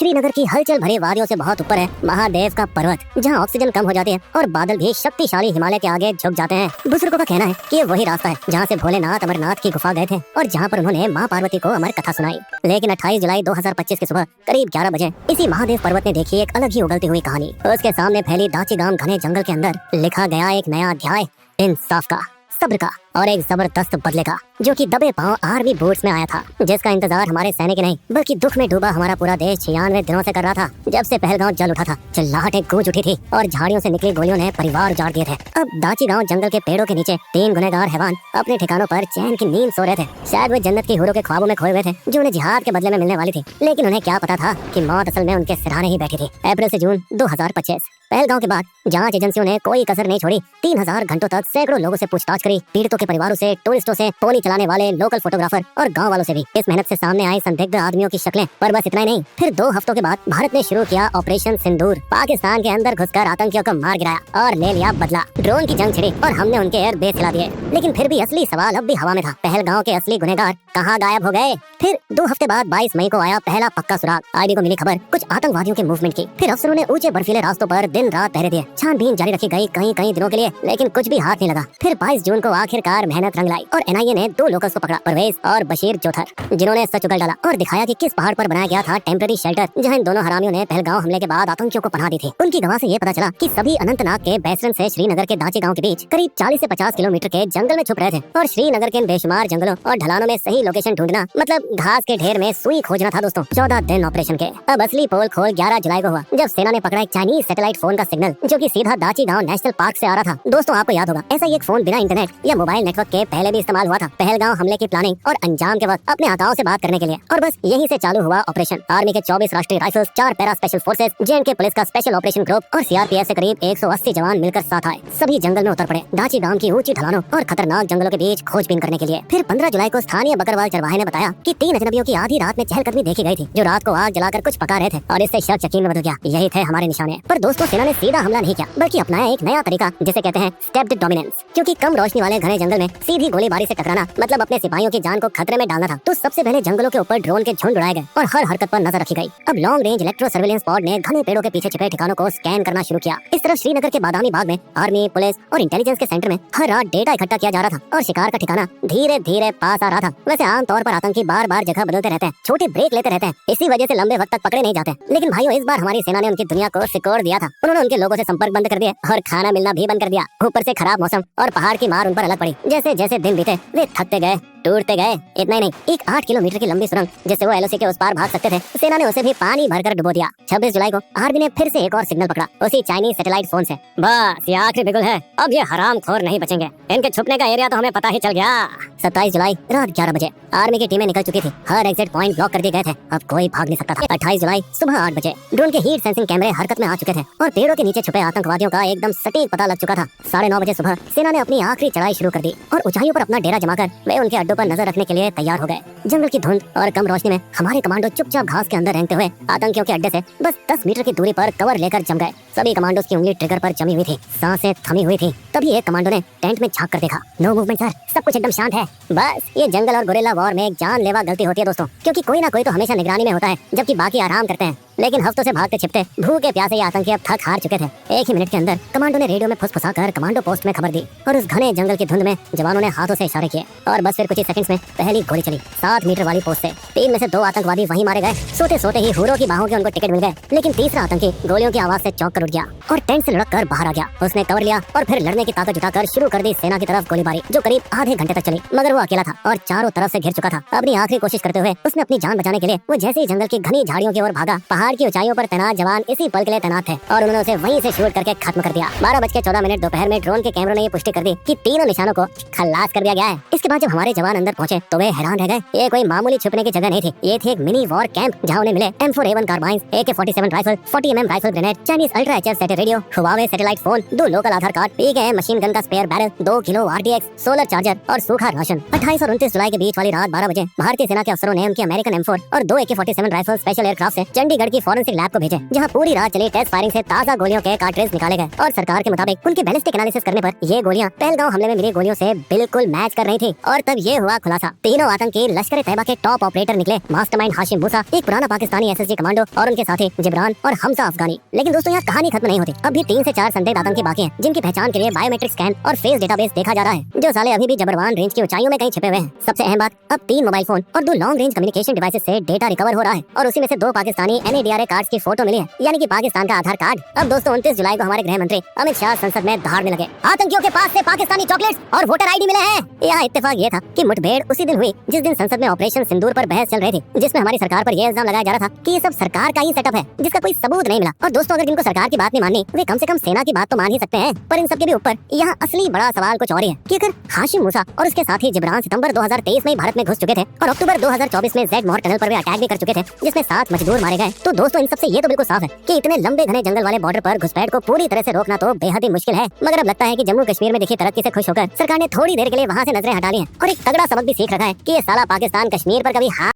श्रीनगर की हलचल भरी वादियों से बहुत ऊपर है महादेव का पर्वत, जहां ऑक्सीजन कम हो जाती है और बादल भी शक्तिशाली हिमालय के आगे झुक जाते हैं। बुजुर्गों का कहना है कि ये वही रास्ता है जहां से भोलेनाथ अमरनाथ की गुफा गए थे और जहां पर उन्होंने मां पार्वती को अमर कथा सुनाई। लेकिन 28 जुलाई 2025 की सुबह करीब 11 बजे इसी महादेव पर्वत ने देखी एक अलग ही उगलती हुई कहानी। उसके सामने फैली दाची गांव घने जंगल के अंदर लिखा गया एक नया अध्याय, इंसाफ का, सब्र का और एक जबरदस्त बदले का, जो कि दबे पांव आर्मी बूट्स में आया था, जिसका इंतजार हमारे सैनिक नहीं बल्कि दुख में डूबा हमारा पूरा देश 96 दिनों से कर रहा था। जब से पहलगांव जल उठा था, चिल्लाहटें गूंज उठी थी और झाड़ियों से निकली गोलियों ने परिवार उजाड़ दिए थे। अब दाची गांव जंगल के पेड़ों के नीचे 3 गुनहगार हैवान अपने ठिकानों पर चैन की नींद सो रहे थे। शायद वे जन्नत की हूरों के ख्वाबों में खोए हुए थे जो उन्हें जिहाद के बदले में मिलने वाली थी। लेकिन उन्हें क्या पता था कि मौत असल में उनके सिरहाने ही बैठी थी। अप्रैल से जून 2025 पहलगांव के बाद जांच एजेंसियों ने कोई कसर नहीं छोड़ी। 3000 घंटों तक सैकड़ों लोगों से पूछताछ करी, पीड़ितों के परिवारों से, टूरिस्टों से, पोनी चलाने वाले लोकल फोटोग्राफर और गांव वालों से भी। इस मेहनत से सामने आए संदिग्ध आदमियों की शक्लें। पर बस इतना ही नहीं, फिर 2 हफ्तों के बाद भारत ने शुरू किया ऑपरेशन सिंदूर। पाकिस्तान के अंदर घुसकर आतंकियों को मार गिराया और ले लिया बदला। ड्रोन की जंग छिड़ी और हमने उनके एयर बेस हिला दिए। लेकिन फिर भी असली सवाल अब भी हवा में था। पहलगांव के असली गुनहगार कहाँ गायब हो गए? फिर 2 हफ्ते बाद 22 मई को आया पहला पक्का सुराग। आईबी को मिली खबर कुछ आतंकवादियों के मूवमेंट की। फिर अफसरों ने ऊंचे बर्फीले रास्तों पर दिन रात पहरे दिए। छानबीन जारी रखी गई कई दिनों के लिए, लेकिन कुछ भी हाथ नहीं लगा। फिर 22 जून को आखिरकार मेहनत रंग लाई और एनआईए ने 2 लोकल्स को पकड़ा, परवेज और बशीर जोथर, जिन्होंने सच उगल डाला और दिखाया कि किस पहाड़ पर बनाया गया था टेम्पररी शेल्टर, जहां इन दोनों हरामियों ने पहलगांव हमले के बाद आतंकियों को पनाह दी थी। उनकी गवाह से ये पता चला कि सभी अनंतनाग के बैसरन से श्रीनगर के दाची गांव के बीच करीब 40 से 50 किलोमीटर के जंगल में छुप रहे थे और श्रीनगर के इन बेशुमार जंगलों और ढलानों में सही लोकेशन ढूंढना मतलब घास के ढेर में सुई खोजना था दोस्तों। 14 दिन ऑपरेशन के। अब असली पोल खोल 11 जुलाई को हुआ, जब सेना ने पकड़ा एक चाइनीज सैटेलाइट फोन का सिग्नल, जो कि सीधा दाची गांव नेशनल पार्क से आ रहा था। दोस्तों आपको याद होगा, ऐसा ही एक फोन बिना इंटरनेट या मोबाइल नेटवर्क के पहले भी इस्तेमाल हुआ था पहलगांव हमले की प्लानिंग और अंजाम के वक्त अपने आकाओं से बात करने के लिए। और बस यहीं से चालू हुआ ऑपरेशन। आर्मी के 24 राष्ट्रीय rifles, 4 para special forces, J&K police का स्पेशल ऑपरेशन ग्रुप और सीआरपीएफ से करीब 180 जवान मिलकर साथ आए। सभी जंगल में उतर पड़े, दाची गांव की ऊंची ढलानों और खतरनाक जंगलों के बीच खोजबीन करने के लिए। फिर 15 जुलाई को स्थानीय बकरवाल चरवाहे ने बताया कि 3 अजनबियों की आधी रात में चहलकदमी देखी गई थी, जो रात को आग जलाकर कुछ पका रहे थे और इससे शक यकीन में बदल गया। यही थे हमारे निशाने। पर दोस्तों सेना ने सीधा हमला नहीं किया, बल्कि अपनाया एक नया तरीका, जिसे कहते हैं स्टेप्ड डोमिनेंस। क्योंकि कम रोशनी वाले घने जंगल में सीधी गोलीबारी से टकराना मतलब अपने सिपाहियों की जान को खतरे में डालना था। तो सबसे पहले जंगलों के ऊपर ड्रोन के झुंड उड़ाए गए और हर हरकत पर नजर रखी गई। अब long range electro surveillance pod ने घने पेड़ों के पीछे छिपे ठिकानों को स्कैन करना शुरू किया। इस तरफ श्रीनगर के बादामी बाग में आर्मी, पुलिस और इंटेलिजेंस के सेंटर में हर रात डेटा इकट्ठा किया जा रहा था और शिकार का ठिकाना धीरे धीरे पास आ रहा था। वैसे आमतौर पर आतंकी बार बार जगह बदलते रहते हैं, छोटे ब्रेक लेते रहते हैं, इसी वजह से लंबे वक्त तक पकड़े नहीं जाते। लेकिन भाइयों, इस बार हमारी सेना ने उनकी दुनिया को सिकोड़ दिया था। उन्होंने उनके लोगों से संपर्क बंद कर दिया और खाना मिलना भी बंद कर दिया। ऊपर से खराब मौसम और पहाड़ की मार उन पर अलग पड़ी। जैसे जैसे दिन बीते वे थकते गए, टूटते गए। इतना ही नहीं, एक 8 किलोमीटर की लंबी सुरंग जिससे वो एलओसी के उस पार भाग सकते थे, सेना ने उसे भी पानी भरकर डुबो दिया। 26 जुलाई को आर्मी ने फिर से एक और सिग्नल पकड़ा, उसी चाइनीज सैटेलाइट फोन से। बस ये आखिरी बिगुल है, अब ये हरामखोर नहीं बचेंगे। इनके छुपने का एरिया तो हमें पता ही चल गया। 27 जुलाई रात 11 बजे आर्मी की टीमें निकल चुकी थी। हर एग्जिट पॉइंट ब्लॉक कर दिए गए थे, अब कोई भाग नहीं सकता था। 28 जुलाई सुबह 8 बजे ड्रोन के हीट सेंसिंग कैमरे हरकत में आ चुके थे और पेड़ों के नीचे छुपे आतंकवादियों का एकदम सटीक पता लग चुका था। 9:30 बजे सुबह सेना ने अपनी आखिरी चढ़ाई शुरू कर दी और ऊंचाइयों पर अपना डेरा जमाकर वे उनके अड्डों पर नजर रखने के लिए तैयार हो गए। जंगल की धुंध और कम रोशनी में हमारे कमांडो चुपचाप घास के अंदर रेंगते हुए आतंकियों के अड्डे से बस 10 मीटर की दूरी पर कवर लेकर जम गए। सभी कमांडोज की उंगली ट्रिगर पर जमी हुई थी, सांसें थमी हुई थी। तभी एक कमांडो ने टेंट में झांक कर देखा। नो मूवमेंट सर, सब कुछ एकदम शांत है। बस ये जंगल और गुरिल्ला वॉर में एक जानलेवा गलती होती है दोस्तों, क्योंकि कोई ना कोई तो हमेशा निगरानी में होता है, जबकि बाकी आराम करते हैं। लेकिन हफ्तों से भागते छिपते भूखे प्यासे ये आतंकी अब थक हार चुके थे। 1 ही मिनट के अंदर कमांडो ने रेडियो में फुसफुसाकर कमांडो पोस्ट में खबर दी और उस घने जंगल की धुंध में जवानों ने हाथों से इशारे किए और बस फिर कुछ ही सेकंड्स में पहली गोली चली। 7 मीटर वाली पोस्ट से 3 में से 2 आतंकवादी वहीं मारे गए। सोते सोते ही हूरों की बाहों के उनको टिकट मिल गए। लेकिन तीसरा आतंकी गोलियों की आवाज से चौंक कर उठ गया और टेंट से लुढ़क कर बाहर आ गया। उसने कवर लिया और फिर लड़ने की ताकत जुटाकर शुरू कर दी सेना की तरफ गोलीबारी, जो करीब आधे घंटे तक चली। मगर वो अकेला था और चारों तरफ से घिर चुका था। अपनी आखिरी कोशिश करते हुए उसने अपनी जान बचाने के लिए वो जैसे ही जंगल की घनी झाड़ियों की ओर भागा, पहाड़ की ऊंचाइयों पर तैनात जवान इसी पल के लिए तैनात थे और उन्होंने उसे वहीं से शूट करके खत्म कर दिया। 12:14 दोपहर में ड्रोन के कैमरों ने ये पुष्टि कर दी कि तीनों निशानों को खल्लास कर दिया गया है। इसके बाद जब हमारे जवान अंदर पहुंचे तो वे हैरान रह गए। ये कोई मामूली छुपने की जगह नहीं थी, ये थी एक मिनी वॉर कैंप, जहां उन्हें मिले M4A1 carbines, AK-47 rifle, 40mm rifle grenade, Chinese ultra HF set radio, Huawei satellite phone, 2 local Aadhaar card, PKM machine gun का spare barrel, 2 kilo RTX, solar charger और सूखा राशन। 28 और 29 जुलाई के बीच वाली रात 12 बजे भारतीय सेना के अफसरों ने उनकी अमेरिकन M4 और 2 AK-47 राइफल स्पेशल एयरक्राफ्ट से चंडीगढ़ की फॉरेंसिक लैब को भेजे, जहां पूरी रात चली टेस्ट फायरिंग से ताजा गोलियों के कार्ट्रिज निकाले गए और सरकार के मुताबिक उनकी बैलिस्टिक एनालिसिस करने पर ये गोलियां पहलगांव हमले में मिली गोलियों कहानियों से बिल्कुल मैच कर रही थी। और तब ये हुआ खुलासा, तीनों आतंकी लश्कर तैयबा के टॉप ऑपरेटर निकले। मास्टरमाइंड हाशिम मूसा, एक पुराना पाकिस्तानी एसएसजी कमांडो, और उनके साथी जिब्रान और हमजा अफगानी। लेकिन दोस्तों यहाँ कहानी खत्म नहीं होती। अब भी 3 से 4 संदिग्ध आतंकी बाकी हैं, जिनकी पहचान के लिए बायोमेट्रिक स्कैन और फेस डेटाबेस देखा जा रहा है, जो साले अभी भी जबरवान रेंज की ऊंचाइयों में कहीं छिपे हुए हैं। सबसे अहम बात, अब 3 मोबाइल फोन और 2 लॉन्ग रेंज कम्युनिकेशन डिवाइसेस से डेटा रिकवर हो रहा है, और उसी में से 2 पाकिस्तानी NADRA कार्ड्स की फोटो मिली है, यानी कि पाकिस्तान का आधार कार्ड। अब दोस्तों 29 जुलाई को हमारे गृह मंत्री अमित शाह संसद में धाड़ने लगे। आतंकियों के पास से पाकिस्तानी चॉकलेट्स और वोटर ID मिले हैं। यहाँ इत्तेफाक ये था कि मुठभेड़ उसी दिन हुई जिस दिन संसद में ऑपरेशन सिंदूर पर बहस चल रही थी, जिसमें हमारी सरकार पर यह इल्जाम लगाया जा रहा था कि ये सब सरकार का ही सेटअप है, जिसका कोई सबूत नहीं मिला। और दोस्तों अगर जिनको सरकार की बात नहीं माननी, वे कम से कम सेना की बात तो मान ही सकते हैं। पर इन सबके भी ऊपर यहाँ असली बड़ा सवाल कुछ और ही है कि अगर हाशिम मूसा और उसके साथी जिब्रान सितंबर 2023 में भारत में घुस चुके थे और अक्टूबर 2024 में जेड मोहर टनल पर वे अटैक भी कर चुके थे, जिसमें 7 मजदूर मारे गए, तो दोस्तों इन सबसे ये तो बिल्कुल साफ है कि इतने लंबे घने जंगल वाले बॉर्डर पर घुसपैठ को पूरी तरह से रोकना तो बेहद ही मुश्किल है। मगर अब लगता है कि जम्मू कश्मीर में दिखी तरक्की से खुश होकर सरकार ने थोड़ी देर के लिए वहाँ से नजरें हटा ली हैं और एक तगड़ा सबक भी सीख रखा है कि ये साला पाकिस्तान कश्मीर पर कभी